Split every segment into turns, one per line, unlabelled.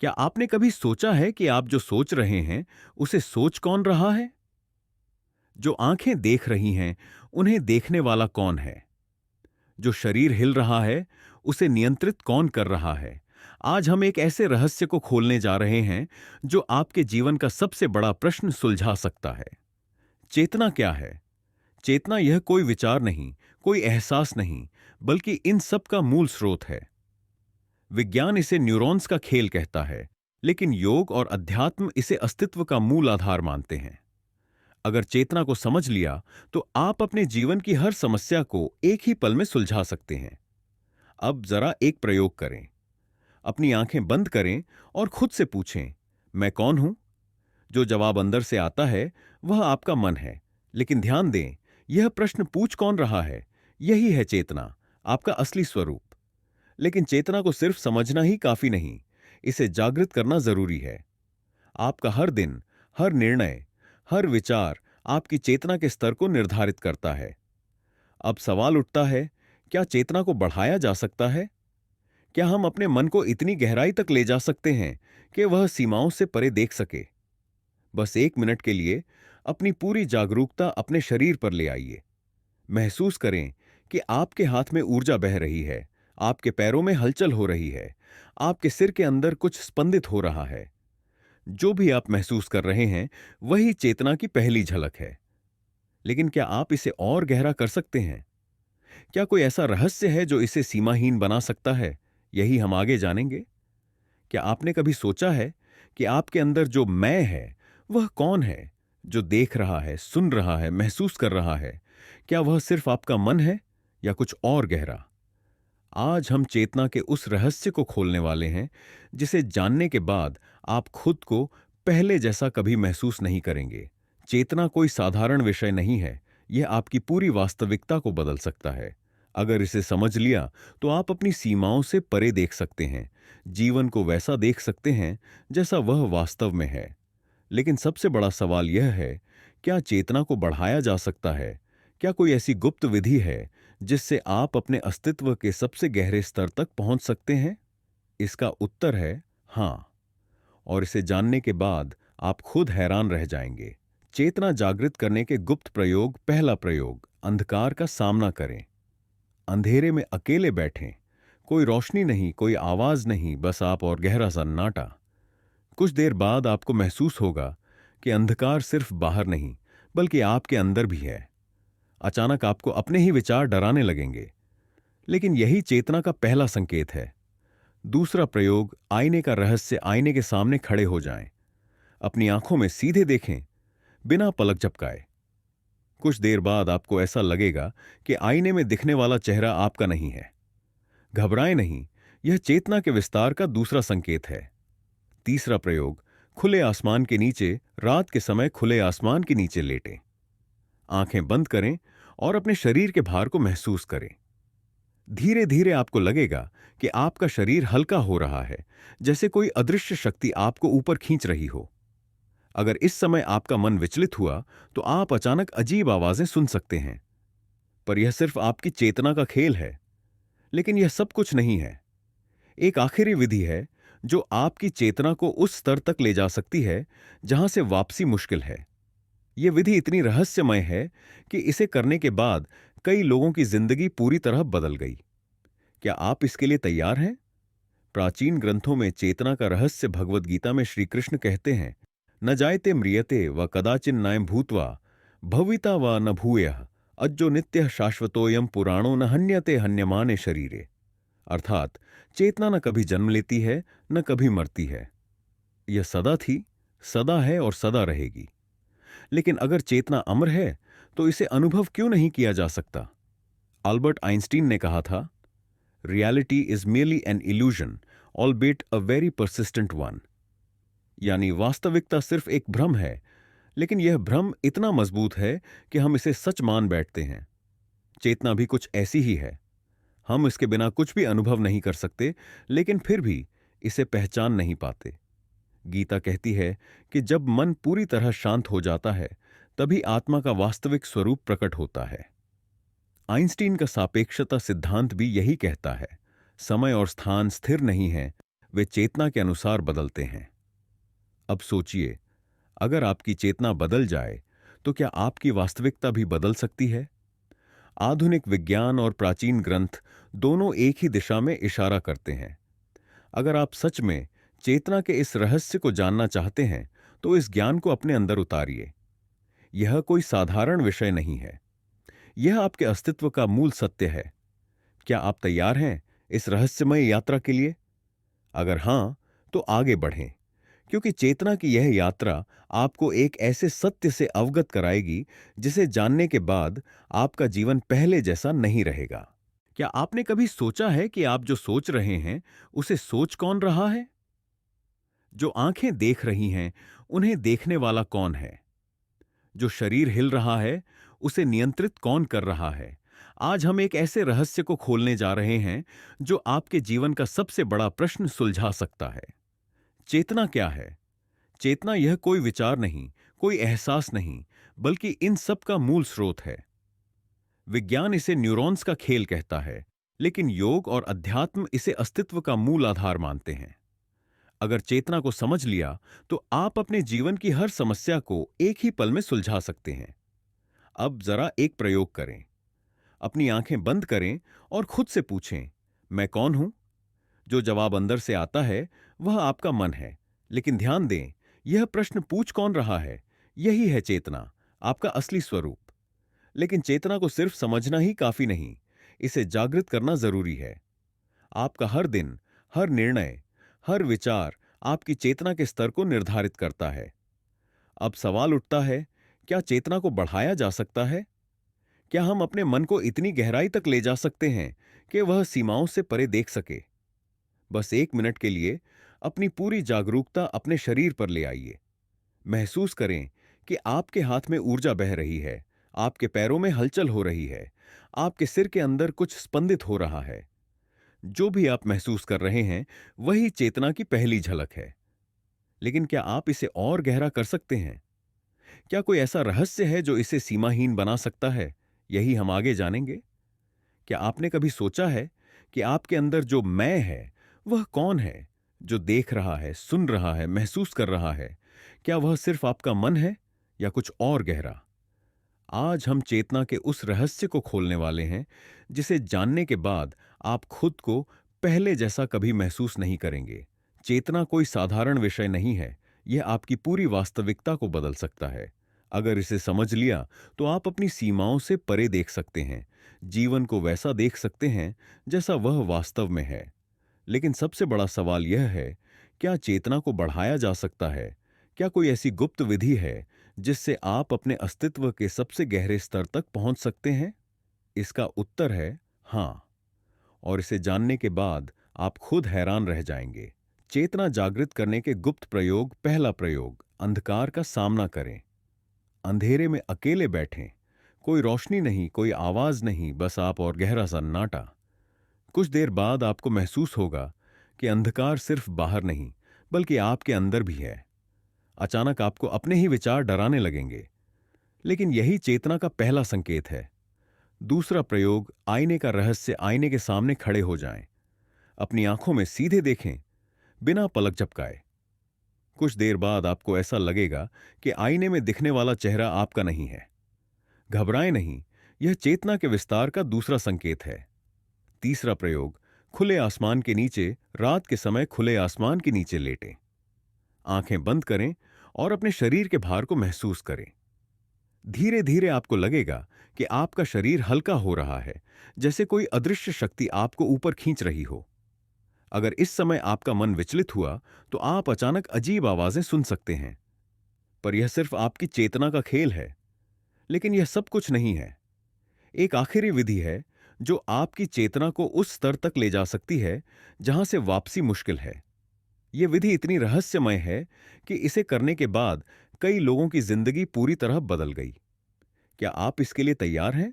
क्या आपने कभी सोचा है कि आप जो सोच रहे हैं, उसे सोच कौन रहा है? जो आंखें देख रही हैं, उन्हें देखने वाला कौन है? जो शरीर हिल रहा है, उसे नियंत्रित कौन कर रहा है? आज हम एक ऐसे रहस्य को खोलने जा रहे हैं, जो आपके जीवन का सबसे बड़ा प्रश्न सुलझा सकता है। चेतना क्या है? चेतना यह कोई विचार नहीं, कोई एहसास नहीं, बल्कि इन सब का मूल स्रोत है। विज्ञान इसे न्यूरॉन्स का खेल कहता है, लेकिन योग और अध्यात्म इसे अस्तित्व का मूल आधार मानते हैं। अगर चेतना को समझ लिया, तो आप अपने जीवन की हर समस्या को एक ही पल में सुलझा सकते हैं। अब जरा एक प्रयोग करें। अपनी आंखें बंद करें और खुद से पूछें, मैं कौन हूं? जो जवाब अंदर से आता है, वह आपका मन है। लेकिन ध्यान दें, यह प्रश्न पूछ कौन रहा है? यही है चेतना, आपका असली स्वरूप। लेकिन चेतना को सिर्फ समझना ही काफी नहीं, इसे जागृत करना जरूरी है। आपका हर दिन, हर निर्णय, हर विचार आपकी चेतना के स्तर को निर्धारित करता है। अब सवाल उठता है, क्या चेतना को बढ़ाया जा सकता है? क्या हम अपने मन को इतनी गहराई तक ले जा सकते हैं कि वह सीमाओं से परे देख सके? बस एक मिनट के लिए अपनी पूरी जागरूकता अपने शरीर पर ले आइए। महसूस करें कि आपके हाथ में ऊर्जा बह रही है, आपके पैरों में हलचल हो रही है, आपके सिर के अंदर कुछ स्पंदित हो रहा है। जो भी आप महसूस कर रहे हैं, वही चेतना की पहली झलक है। लेकिन क्या आप इसे और गहरा कर सकते हैं? क्या कोई ऐसा रहस्य है जो इसे सीमाहीन बना सकता है? यही हम आगे जानेंगे। क्या आपने कभी सोचा है कि आपके अंदर जो मैं है, वह कौन है? जो देख रहा है, सुन रहा है, महसूस कर रहा है? क्या वह सिर्फ आपका मन है या कुछ और गहरा? आज हम चेतना के उस रहस्य को खोलने वाले हैं, जिसे जानने के बाद आप खुद को पहले जैसा कभी महसूस नहीं करेंगे। चेतना कोई साधारण विषय नहीं है, यह आपकी पूरी वास्तविकता को बदल सकता है। अगर इसे समझ लिया, तो आप अपनी सीमाओं से परे देख सकते हैं, जीवन को वैसा देख सकते हैं जैसा वह वास्तव में है। लेकिन सबसे बड़ा सवाल यह है, क्या चेतना को बढ़ाया जा सकता है? क्या कोई ऐसी गुप्त विधि है जिससे आप अपने अस्तित्व के सबसे गहरे स्तर तक पहुंच सकते हैं? इसका उत्तर है हां। और इसे जानने के बाद आप खुद हैरान रह जाएंगे। चेतना जागृत करने के गुप्त प्रयोग। पहला प्रयोग, अंधकार का सामना करें। अंधेरे में अकेले बैठें। कोई रोशनी नहीं, कोई आवाज नहीं, बस आप और गहरा सन्नाटा। कुछ देर बाद आपको महसूस होगा कि अंधकार सिर्फ बाहर नहीं, बल्कि आपके अंदर भी है। अचानक आपको अपने ही विचार डराने लगेंगे, लेकिन यही चेतना का पहला संकेत है। दूसरा प्रयोग, आईने का रहस्य। आईने के सामने खड़े हो जाएं। अपनी आंखों में सीधे देखें, बिना पलक झपकाए। कुछ देर बाद आपको ऐसा लगेगा कि आईने में दिखने वाला चेहरा आपका नहीं है। घबराएं नहीं, यह चेतना के विस्तार का दूसरा संकेत है। तीसरा प्रयोग, खुले आसमान के नीचे। रात के समय खुले आसमान के नीचे लेटें। आंखें बंद करें और अपने शरीर के भार को महसूस करें। धीरे धीरे आपको लगेगा कि आपका शरीर हल्का हो रहा है, जैसे कोई अदृश्य शक्ति आपको ऊपर खींच रही हो। अगर इस समय आपका मन विचलित हुआ, तो आप अचानक अजीब आवाजें सुन सकते हैं। पर यह सिर्फ आपकी चेतना का खेल है। लेकिन यह सब कुछ नहीं है। एक आखिरी विधि है जो आपकी चेतना को उस स्तर तक ले जा सकती है जहां से वापसी मुश्किल है। यह विधि इतनी रहस्यमय है कि इसे करने के बाद कई लोगों की जिंदगी पूरी तरह बदल गई। क्या आप इसके लिए तैयार हैं? प्राचीन ग्रंथों में चेतना का रहस्य भगवद गीता में श्री कृष्ण कहते हैं, न जायते म्रियते व कदाचिन नायम भूत्वा भविता व न भूयः अज्जो नित्यः शाश्वतोयम पुराणो न हन्यते हन्यमाने शरीरे। अर्थात चेतना न कभी जन्म लेती है, न कभी मरती है। यह सदा थी, सदा है और सदा रहेगी। लेकिन अगर चेतना अमर है, तो इसे अनुभव क्यों नहीं किया जा सकता? अल्बर्ट आइंस्टीन ने कहा था, reality is merely an illusion, albeit a very persistent one. यानी वास्तविकता सिर्फ एक भ्रम है, लेकिन यह भ्रम इतना मजबूत है कि हम इसे सच मान बैठते हैं। चेतना भी कुछ ऐसी ही है। हम इसके बिना कुछ भी अनुभव नहीं कर सकते, लेकिन फिर भी इसे पहचान नहीं पाते। गीता कहती है कि जब मन पूरी तरह शांत हो जाता है, तभी आत्मा का वास्तविक स्वरूप प्रकट होता है। आइंस्टीन का सापेक्षता सिद्धांत भी यही कहता है, समय और स्थान स्थिर नहीं है, वे चेतना के अनुसार बदलते हैं। अब सोचिए, अगर आपकी चेतना बदल जाए तो क्या आपकी वास्तविकता भी बदल सकती है? आधुनिक विज्ञान और प्राचीन ग्रंथ दोनों एक ही दिशा में इशारा करते हैं। अगर आप सच में चेतना के इस रहस्य को जानना चाहते हैं तो इस ज्ञान को अपने अंदर उतारिए। यह कोई साधारण विषय नहीं है, यह आपके अस्तित्व का मूल सत्य है। क्या आप तैयार हैं इस रहस्यमय यात्रा के लिए? अगर हां, तो आगे बढ़ें, क्योंकि चेतना की यह यात्रा आपको एक ऐसे सत्य से अवगत कराएगी जिसे जानने के बाद आपका जीवन पहले जैसा नहीं रहेगा। क्या आपने कभी सोचा है कि आप जो सोच रहे हैं उसे सोच कौन रहा है? जो आंखें देख रही हैं, उन्हें देखने वाला कौन है? जो शरीर हिल रहा है, उसे नियंत्रित कौन कर रहा है? आज हम एक ऐसे रहस्य को खोलने जा रहे हैं जो आपके जीवन का सबसे बड़ा प्रश्न सुलझा सकता है। चेतना क्या है? चेतना यह कोई विचार नहीं, कोई एहसास नहीं, बल्कि इन सब का मूल स्रोत है। विज्ञान इसे न्यूरॉन्स का खेल कहता है, लेकिन योग और अध्यात्म इसे अस्तित्व का मूल आधार मानते हैं। अगर चेतना को समझ लिया तो आप अपने जीवन की हर समस्या को एक ही पल में सुलझा सकते हैं। अब जरा एक प्रयोग करें। अपनी आंखें बंद करें और खुद से पूछें, मैं कौन हूं? जो जवाब अंदर से आता है वह आपका मन है, लेकिन ध्यान दें, यह प्रश्न पूछ कौन रहा है? यही है चेतना, आपका असली स्वरूप। लेकिन चेतना को सिर्फ समझना ही काफी नहीं, इसे जागृत करना जरूरी है। आपका हर दिन, हर निर्णय, हर विचार आपकी चेतना के स्तर को निर्धारित करता है। अब सवाल उठता है, क्या चेतना को बढ़ाया जा सकता है? क्या हम अपने मन को इतनी गहराई तक ले जा सकते हैं कि वह सीमाओं से परे देख सके? बस एक मिनट के लिए अपनी पूरी जागरूकता अपने शरीर पर ले आइए। महसूस करें कि आपके हाथ में ऊर्जा बह रही है, आपके पैरों में हलचल हो रही है, आपके सिर के अंदर कुछ स्पंदित हो रहा है। जो भी आप महसूस कर रहे हैं, वही चेतना की पहली झलक है। लेकिन क्या आप इसे और गहरा कर सकते हैं? क्या कोई ऐसा रहस्य है जो इसे सीमाहीन बना सकता है? यही हम आगे जानेंगे। क्या आपने कभी सोचा है कि आपके अंदर जो मैं है, वह कौन है? जो देख रहा है, सुन रहा है, महसूस कर रहा है? क्या वह सिर्फ आपका मन है या कुछ और गहरा? आज हम चेतना के उस रहस्य को खोलने वाले हैं जिसे जानने के बाद आप खुद को पहले जैसा कभी महसूस नहीं करेंगे। चेतना कोई साधारण विषय नहीं है, यह आपकी पूरी वास्तविकता को बदल सकता है। अगर इसे समझ लिया तो आप अपनी सीमाओं से परे देख सकते हैं, जीवन को वैसा देख सकते हैं जैसा वह वास्तव में है। लेकिन सबसे बड़ा सवाल यह है, क्या चेतना को बढ़ाया जा सकता है? क्या कोई ऐसी गुप्त विधि है जिससे आप अपने अस्तित्व के सबसे गहरे स्तर तक पहुंच सकते हैं? इसका उत्तर है हां, और इसे जानने के बाद आप खुद हैरान रह जाएंगे। चेतना जागृत करने के गुप्त प्रयोग। पहला प्रयोग, अंधकार का सामना करें। अंधेरे में अकेले बैठें, कोई रोशनी नहीं, कोई आवाज नहीं, बस आप और गहरा सन्नाटा। कुछ देर बाद आपको महसूस होगा कि अंधकार सिर्फ बाहर नहीं, बल्कि आपके अंदर भी है। अचानक आपको अपने ही विचार डराने लगेंगे, लेकिन यही चेतना का पहला संकेत है। दूसरा प्रयोग, आईने का रहस्य। आईने के सामने खड़े हो जाएं, अपनी आंखों में सीधे देखें, बिना पलक झपकाए। कुछ देर बाद आपको ऐसा लगेगा कि आईने में दिखने वाला चेहरा आपका नहीं है। घबराएं नहीं, यह चेतना के विस्तार का दूसरा संकेत है। तीसरा प्रयोग, खुले आसमान के नीचे। रात के समय खुले आसमान के नीचे लेटें, आंखें बंद करें और अपने शरीर के भार को महसूस करें। धीरे धीरे आपको लगेगा कि आपका शरीर हल्का हो रहा है, जैसे कोई अदृश्य शक्ति आपको ऊपर खींच रही हो। अगर इस समय आपका मन विचलित हुआ तो आप अचानक अजीब आवाजें सुन सकते हैं, पर यह सिर्फ आपकी चेतना का खेल है। लेकिन यह सब कुछ नहीं है। एक आखिरी विधि है जो आपकी चेतना को उस स्तर तक ले जा सकती है जहां से वापसी मुश्किल है। यह विधि इतनी रहस्यमय है कि इसे करने के बाद कई लोगों की जिंदगी पूरी तरह बदल गई। क्या आप इसके लिए तैयार हैं?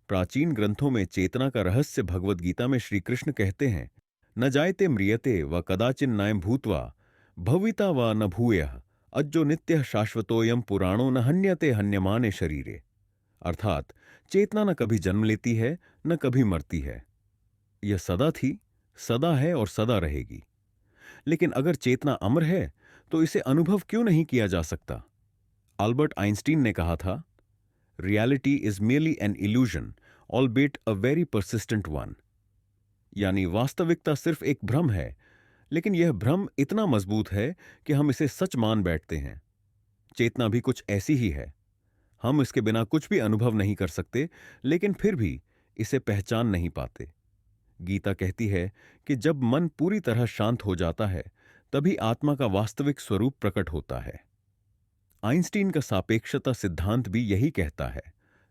प्राचीन ग्रंथों में चेतना का रहस्य भगवद गीता में श्री कृष्ण कहते हैं, न जायते म्रियते व कदाचिन नायम भूत्वा भविता व न भूयः अज्जो नित्यः शाश्वतोयम पुराणो न हन्यते हन्यमाने शरीरे। अर्थात चेतना न कभी जन्म लेती है, न कभी मरती है। यह सदा थी, सदा है और सदा रहेगी। लेकिन अगर चेतना अमर है तो इसे अनुभव क्यों नहीं किया जा सकता? अल्बर्ट आइंस्टीन ने कहा था, reality is merely an illusion, albeit a very persistent one. यानी वास्तविकता सिर्फ एक भ्रम है, लेकिन यह भ्रम इतना मजबूत है कि हम इसे सच मान बैठते हैं। चेतना भी कुछ ऐसी ही है। हम इसके बिना कुछ भी अनुभव नहीं कर सकते, लेकिन फिर भी इसे पहचान नहीं पाते। गीता कहती है कि जब मन पूरी तरह शांत हो जाता है, तभी आत्मा का वास्तविक स्वरूप प्रकट होता है। आइंस्टीन का सापेक्षता सिद्धांत भी यही कहता है,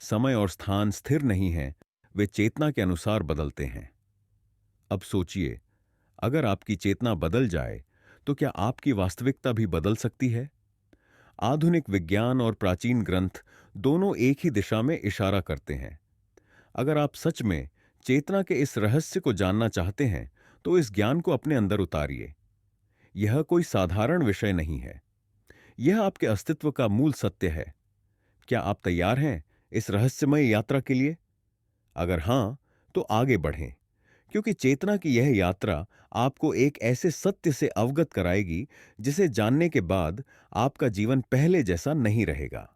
समय और स्थान स्थिर नहीं हैं, वे चेतना के अनुसार बदलते हैं। अब सोचिए, अगर आपकी चेतना बदल जाए तो क्या आपकी वास्तविकता भी बदल सकती है? आधुनिक विज्ञान और प्राचीन ग्रंथ दोनों एक ही दिशा में इशारा करते हैं। अगर आप सच में चेतना के इस रहस्य को जानना चाहते हैं तो इस ज्ञान को अपने अंदर उतारिए। यह कोई साधारण विषय नहीं है, यह आपके अस्तित्व का मूल सत्य है। क्या आप तैयार हैं इस रहस्यमय यात्रा के लिए? अगर हां, तो आगे बढ़ें, क्योंकि चेतना की यह यात्रा आपको एक ऐसे सत्य से अवगत कराएगी जिसे जानने के बाद आपका जीवन पहले जैसा नहीं रहेगा।